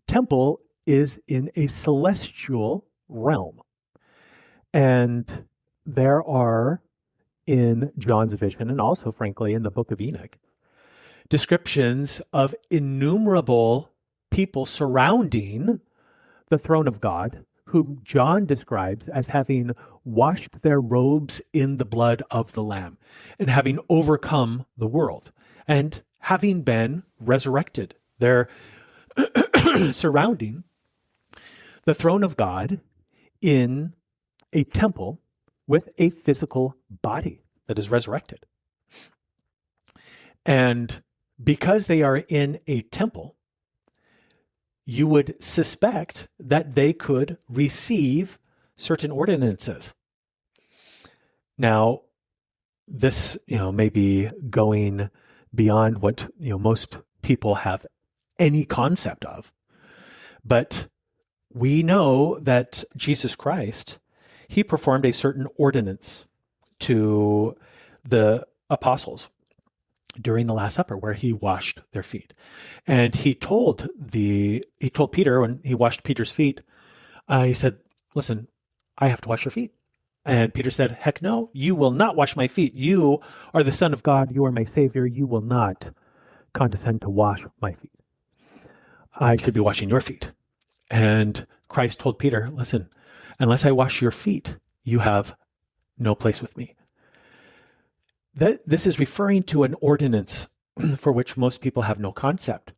temple is in a celestial realm. And there are, in John's vision, and also, frankly, in the book of Enoch, descriptions of innumerable people surrounding the throne of God whom John describes as having washed their robes in the blood of the Lamb and having overcome the world and having been resurrected. They're surrounding the throne of God in a temple with a physical body that is resurrected. And because they are in a temple, you would suspect that they could receive certain ordinances. Now, this, may be going beyond what, most people have any concept of. But we know that Jesus Christ, he performed a certain ordinance to the apostles during the Last Supper, where he washed their feet. And he told Peter, when he washed Peter's feet, he said, listen, I have to wash your feet. And Peter said, heck no, you will not wash my feet. You are the Son of God. You are my Savior. You will not condescend to wash my feet. I should be washing your feet. And Christ told Peter, listen, unless I wash your feet, you have no place with me. This is referring to an ordinance for which most people have no concept,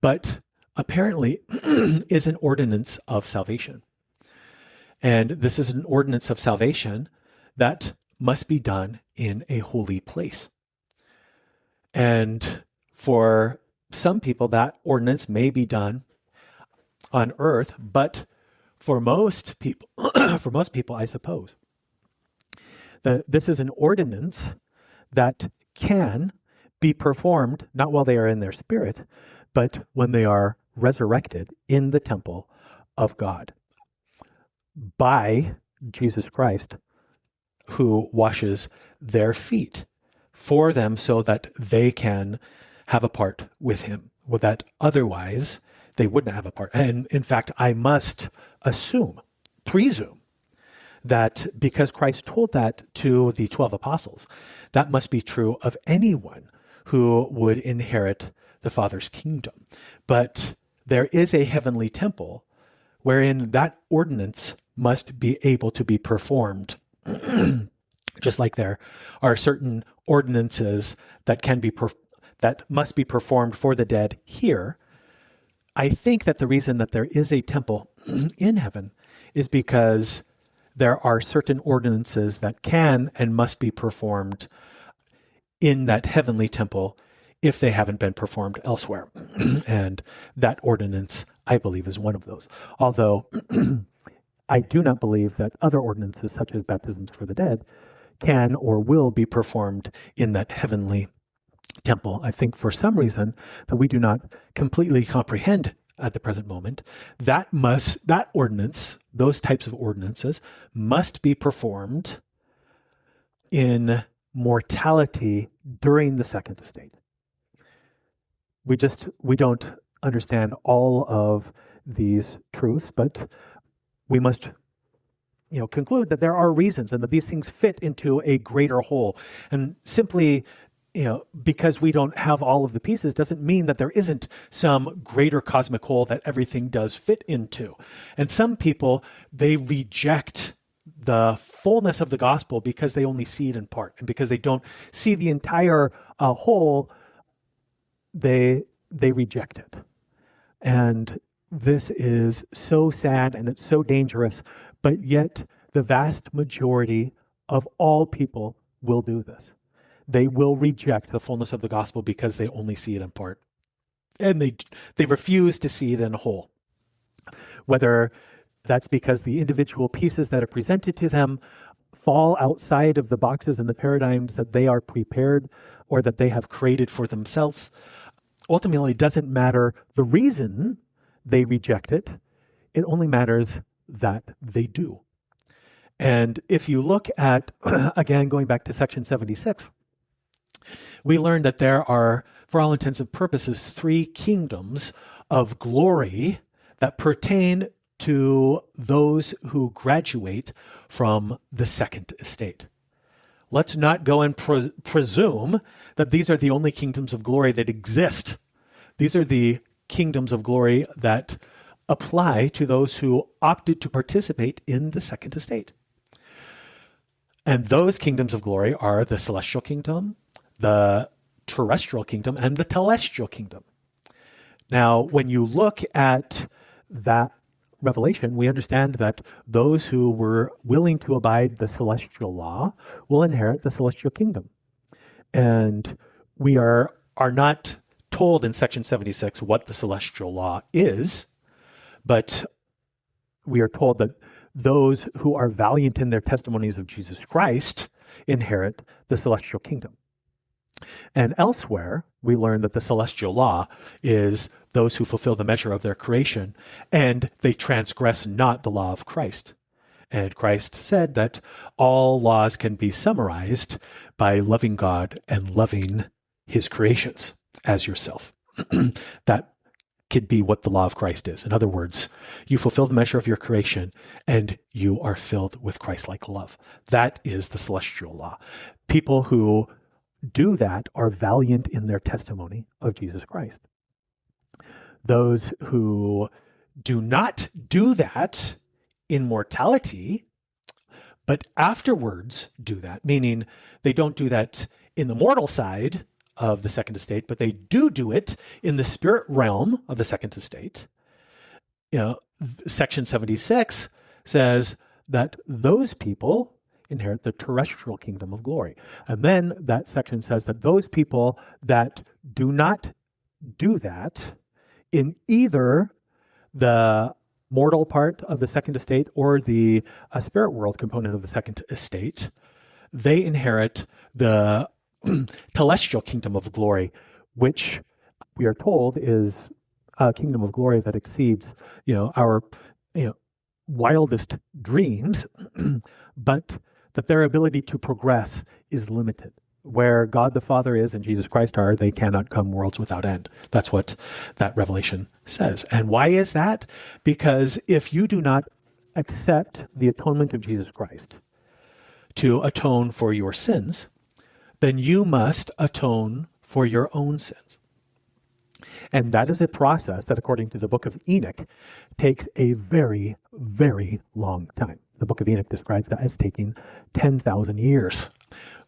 but apparently is an ordinance of salvation. And this is an ordinance of salvation that must be done in a holy place. And for some people, that ordinance may be done on earth, but for most people, I suppose, this is an ordinance that can be performed not while they are in their spirit, but when they are resurrected in the temple of God by Jesus Christ, who washes their feet for them so that they can have a part with him, that otherwise they wouldn't have a part. And in fact, I must presume, that because Christ told that to the 12 apostles, that must be true of anyone who would inherit the Father's kingdom. But there is a heavenly temple wherein that ordinance must be able to be performed. Just like there are certain ordinances that that must be performed for the dead here. I think that the reason that there is a temple in heaven is because there are certain ordinances that can and must be performed in that heavenly temple if they haven't been performed elsewhere. And that ordinance, I believe, is one of those. Although I do not believe that other ordinances, such as baptisms for the dead, can or will be performed in that heavenly temple. I think for some reason that we do not completely comprehend at the present moment, that ordinance, those types of ordinances, must be performed in mortality during the second estate. We don't understand all of these truths, but we must conclude that there are reasons and that these things fit into a greater whole. And simply because we don't have all of the pieces doesn't mean that there isn't some greater cosmic whole that everything does fit into. And some people, they reject the fullness of the gospel because they only see it in part. And because they don't see the entire whole, they reject it. And this is so sad and it's so dangerous, but yet the vast majority of all people will do this. They will reject the fullness of the gospel because they only see it in part. And they refuse to see it in whole. Whether that's because the individual pieces that are presented to them fall outside of the boxes and the paradigms that they are prepared or that they have created for themselves, ultimately it doesn't matter the reason they reject it. It only matters that they do. And if you look at, again, going back to section 76, we learn that there are, for all intents and purposes, 3 kingdoms of glory that pertain to those who graduate from the second estate. Let's not go and presume that these are the only kingdoms of glory that exist. These are the kingdoms of glory that apply to those who opted to participate in the second estate. And those kingdoms of glory are the celestial kingdom, the terrestrial kingdom, and the telestial kingdom. Now, when you look at that revelation, we understand that those who were willing to abide the celestial law will inherit the celestial kingdom. And we are not told in section 76 what the celestial law is, but we are told that those who are valiant in their testimonies of Jesus Christ inherit the celestial kingdom. And elsewhere, we learn that the celestial law is those who fulfill the measure of their creation, and they transgress not the law of Christ. And Christ said that all laws can be summarized by loving God and loving his creations as yourself. That could be what the law of Christ is. In other words, you fulfill the measure of your creation and you are filled with Christ-like love. That is the celestial law. People who do that are valiant in their testimony of Jesus Christ. Those who do not do that in mortality, but afterwards do that, meaning they don't do that in the mortal side of the second estate, but they do it in the spirit realm of the second estate. Section 76 says that those people inherit the terrestrial kingdom of glory. And then that section says that those people that do not do that in either the mortal part of the second estate or the spirit world component of the second estate, they inherit the telestial kingdom of glory, which we are told is a kingdom of glory that exceeds, our, wildest dreams, but that their ability to progress is limited. Where God the Father is and Jesus Christ are, they cannot come worlds without end. That's what that revelation says. And why is that? Because if you do not accept the atonement of Jesus Christ to atone for your sins, then you must atone for your own sins. And that is a process that, according to the book of Enoch, takes a very, very long time. The book of Enoch describes that as taking 10,000 years.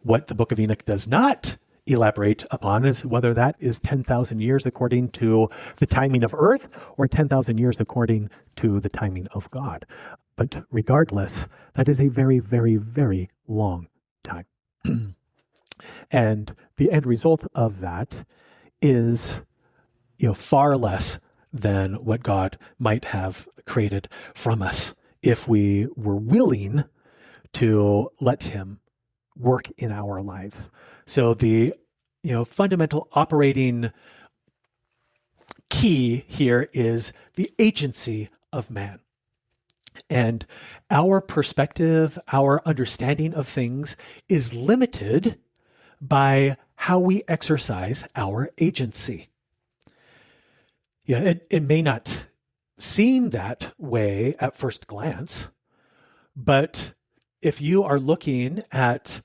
What the book of Enoch does not elaborate upon is whether that is 10,000 years according to the timing of earth or 10,000 years according to the timing of God. But regardless, that is a very, very, very long time. And the end result of that is, far less than what God might have created from us if we were willing to let him work in our lives. So the, fundamental operating key here is the agency of man. And our perspective, our understanding of things is limited by how we exercise our agency. It may not seem that way at first glance, but if you are looking at,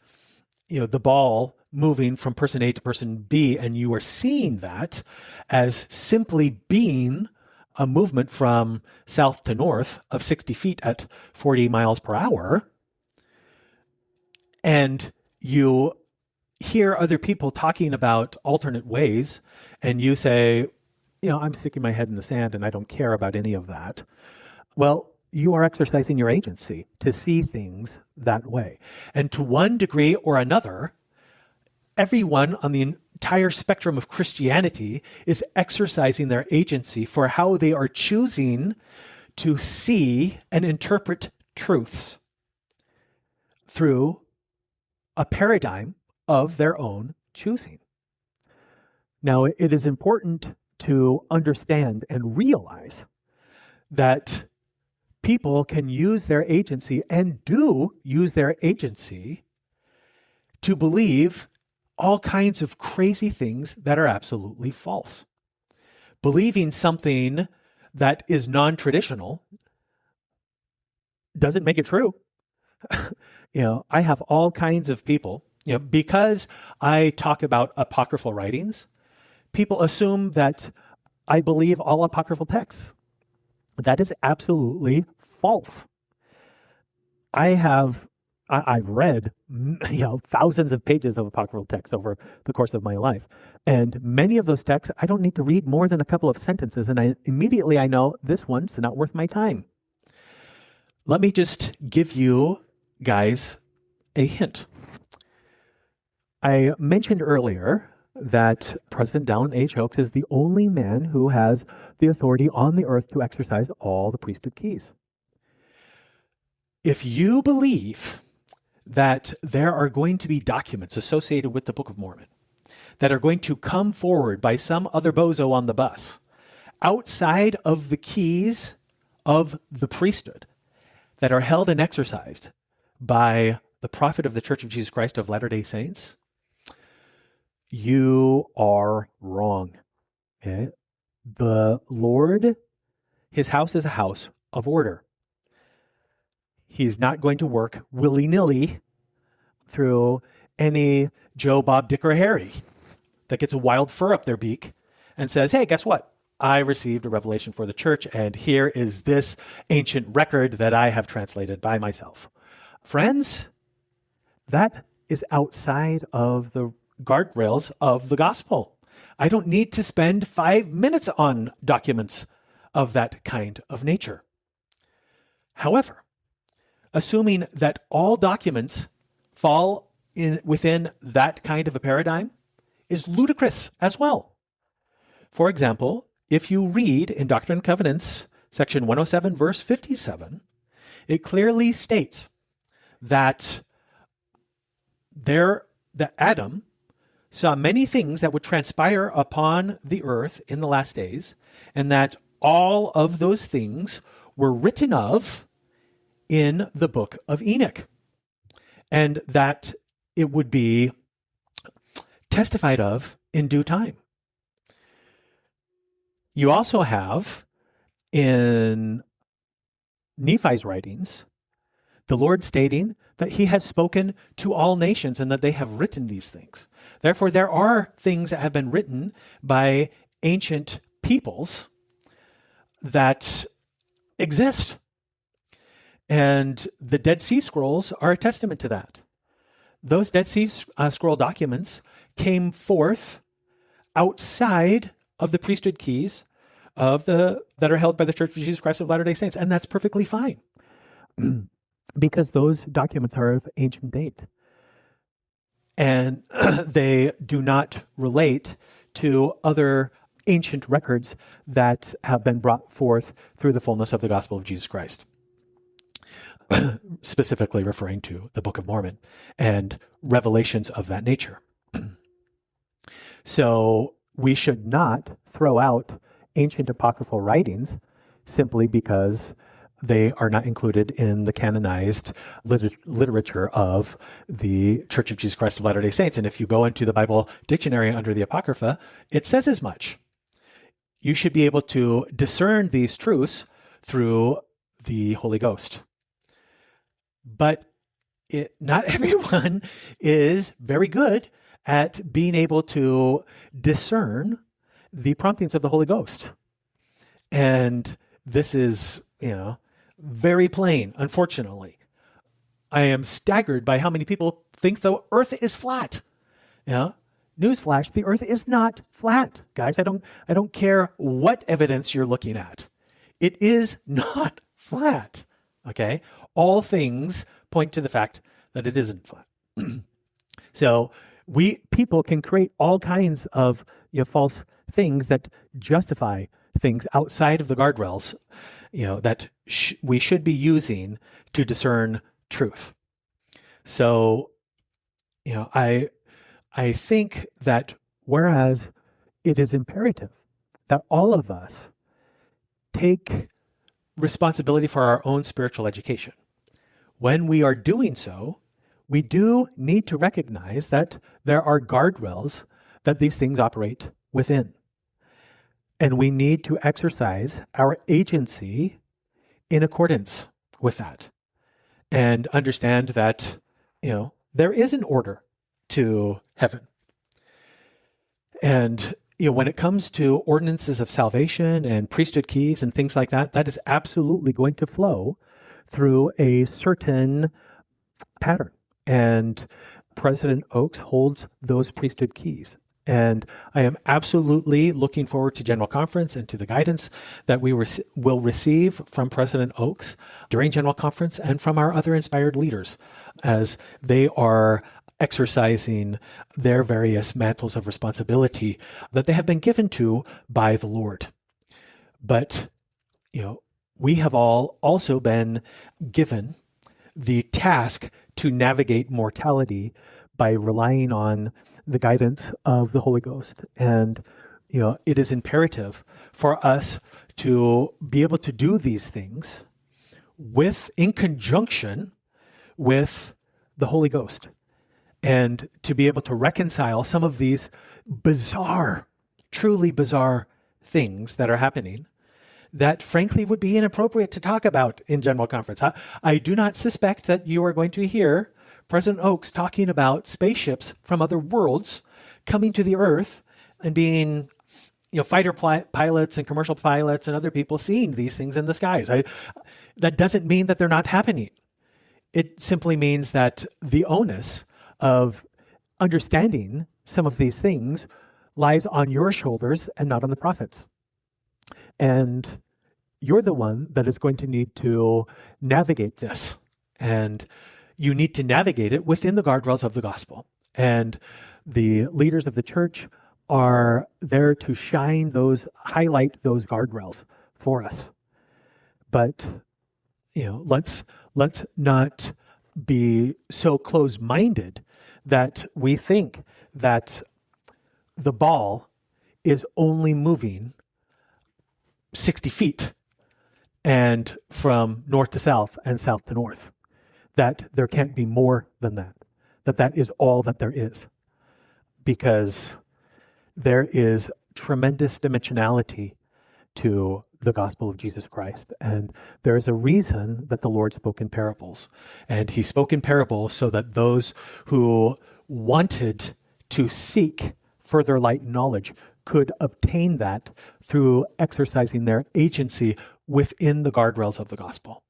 the ball moving from person A to person B, and you are seeing that as simply being a movement from south to north of 60 feet at 40 miles per hour, and you hear other people talking about alternate ways, and you say, I'm sticking my head in the sand and I don't care about any of that. Well, you are exercising your agency to see things that way. And to one degree or another, everyone on the entire spectrum of Christianity is exercising their agency for how they are choosing to see and interpret truths through a paradigm of their own choosing. Now, it is important to understand and realize that people can use their agency and do use their agency to believe all kinds of crazy things that are absolutely false. Believing something that is non-traditional doesn't make it true. I have all kinds of people, because I talk about apocryphal writings, people assume that I believe all apocryphal texts. That is absolutely false. I've read, thousands of pages of apocryphal texts over the course of my life. And many of those texts, I don't need to read more than a couple of sentences. And I know this one's not worth my time. Let me just give you guys a hint. I mentioned earlier that President Dallin H. Oaks is the only man who has the authority on the earth to exercise all the priesthood keys. If you believe that there are going to be documents associated with the Book of Mormon that are going to come forward by some other bozo on the bus outside of the keys of the priesthood that are held and exercised by the prophet of the Church of Jesus Christ of Latter-day Saints, you are wrong. Okay? The Lord, his house is a house of order. He's not going to work willy-nilly through any Joe, Bob, Dick, or Harry that gets a wild fur up their beak and says, hey, guess what? I received a revelation for the church, and here is this ancient record that I have translated by myself. Friends, that is outside of the guardrails of the gospel. I don't need to spend 5 minutes on documents of that kind of nature. However, assuming that all documents fall within that kind of a paradigm is ludicrous as well. For example, if you read in Doctrine and Covenants, section 107, verse 57, it clearly states that Adam saw many things that would transpire upon the earth in the last days, and that all of those things were written of in the book of Enoch, and that it would be testified of in due time. You also have in Nephi's writings, the Lord stating that he has spoken to all nations and that they have written these things. Therefore, there are things that have been written by ancient peoples that exist. And the Dead Sea Scrolls are a testament to that. Those Dead Sea Scroll documents came forth outside of the priesthood keys that are held by the Church of Jesus Christ of Latter-day Saints. And that's perfectly fine because those documents are of ancient date. And they do not relate to other ancient records that have been brought forth through the fullness of the gospel of Jesus Christ. Specifically referring to the Book of Mormon and revelations of that nature. So we should not throw out ancient apocryphal writings simply because they are not included in the canonized literature of the Church of Jesus Christ of Latter-day Saints. And if you go into the Bible dictionary under the Apocrypha, it says as much. You should be able to discern these truths through the Holy Ghost. But not everyone is very good at being able to discern the promptings of the Holy Ghost. And this is, very plain, unfortunately. I am staggered by how many people think the earth is flat. Newsflash, the earth is not flat. Guys, I don't care what evidence you're looking at. It is not flat. Okay? All things point to the fact that it isn't flat. So people can create all kinds of false things that justify things outside of the guardrails, that we should be using to discern truth. So, I think that whereas it is imperative that all of us take responsibility for our own spiritual education, when we are doing so, we do need to recognize that there are guardrails that these things operate within. And we need to exercise our agency in accordance with that and understand that, there is an order to heaven. And when it comes to ordinances of salvation and priesthood keys and things like that, that is absolutely going to flow through a certain pattern. And President Oaks holds those priesthood keys. And I am absolutely looking forward to General Conference and to the guidance that we will receive from President Oaks during General Conference and from our other inspired leaders as they are exercising their various mantles of responsibility that they have been given to by the Lord. But, we have all also been given the task to navigate mortality by relying on the guidance of the Holy Ghost. And, it is imperative for us to be able to do these things in conjunction with the Holy Ghost, and to be able to reconcile some of these bizarre, truly bizarre things that are happening that frankly would be inappropriate to talk about in General Conference. I do not suspect that you are going to hear President Oaks talking about spaceships from other worlds coming to the Earth and being, fighter pilots and commercial pilots and other people seeing these things in the skies. That doesn't mean that they're not happening. It simply means that the onus of understanding some of these things lies on your shoulders and not on the prophets. And you're the one that is going to need to navigate this. And you need to navigate it within the guardrails of the gospel. And the leaders of the church are there to highlight those guardrails for us. But, let's not be so close-minded that we think that the ball is only moving 60 feet and from north to south and south to north, that there can't be more than that, that is all that there is, because there is tremendous dimensionality to the gospel of Jesus Christ. And there is a reason that the Lord spoke in parables. And he spoke in parables so that those who wanted to seek further light and knowledge could obtain that through exercising their agency within the guardrails of the gospel.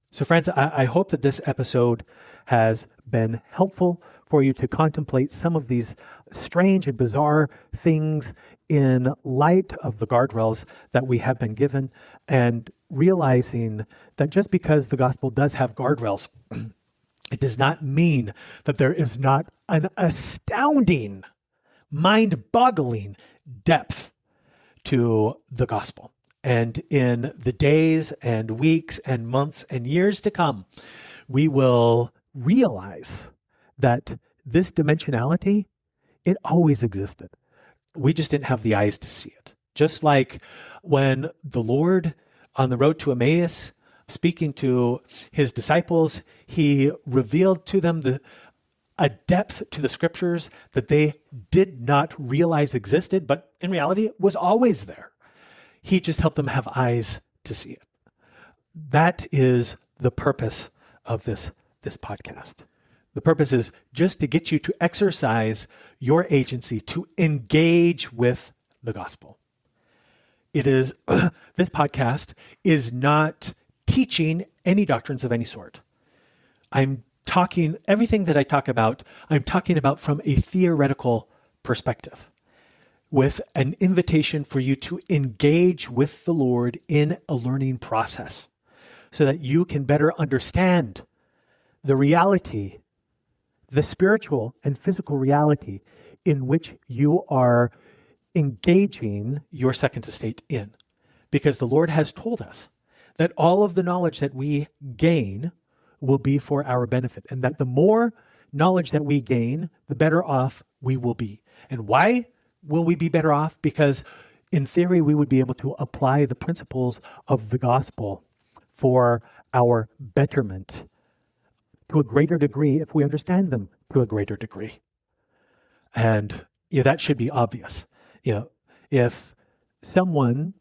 So friends, I hope that this episode has been helpful for you to contemplate some of these strange and bizarre things in light of the guardrails that we have been given, and realizing that just because the gospel does have guardrails, it does not mean that there is not an astounding, mind-boggling depth to the gospel. And in the days and weeks and months and years to come, we will realize that this dimensionality, it always existed. We just didn't have the eyes to see it. Just like when the Lord on the road to Emmaus, speaking to his disciples, he revealed to them a depth to the scriptures that they did not realize existed, but in reality it was always there. He just helped them have eyes to see it. That is the purpose of this podcast. The purpose is just to get you to exercise your agency to engage with the gospel. It is, this podcast is not teaching any doctrines of any sort. Everything that I talk about, I'm talking about from a theoretical perspective, with an invitation for you to engage with the Lord in a learning process so that you can better understand the reality, the spiritual and physical reality in which you are engaging your second estate in. Because the Lord has told us that all of the knowledge that we gain will be for our benefit, and that the more knowledge that we gain, the better off we will be. And why will we be better off? Because in theory, we would be able to apply the principles of the gospel for our betterment to a greater degree if we understand them to a greater degree. And that should be obvious. If someone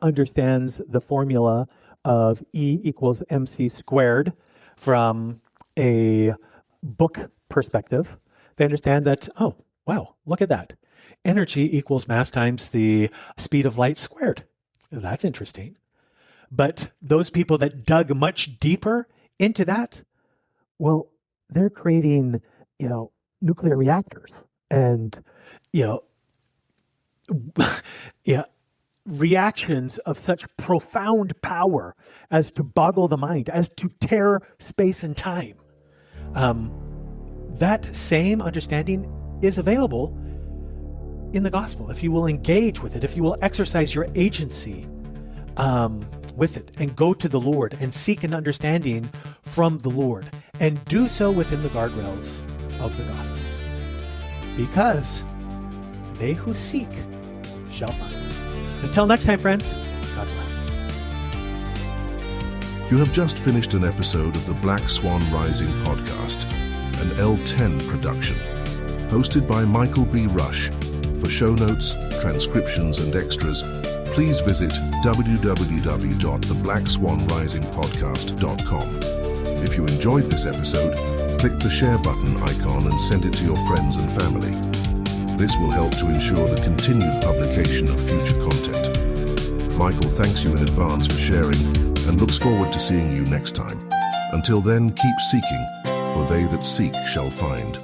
understands the formula of E equals MC squared from a book perspective, they understand that, oh, wow, look at that. Energy equals mass times the speed of light squared. That's interesting. But those people that dug much deeper into that, well, they're creating, nuclear reactors and, reactions of such profound power as to boggle the mind, as to tear space and time. That same understanding is available in the gospel. If you will engage with it, if you will exercise your agency with it and go to the Lord and seek an understanding from the Lord and do so within the guardrails of the gospel. Because they who seek shall find. Until next time, friends, God bless. You have just finished an episode of the Black Swan Rising podcast, an L10 production, hosted by Michael B. Rush. For show notes, transcriptions, and extras, please visit www.theblackswanrisingpodcast.com. If you enjoyed this episode, click the share button icon and send it to your friends and family. This will help to ensure the continued publication of future content. Michael thanks you in advance for sharing and looks forward to seeing you next time. Until then, keep seeking, for they that seek shall find.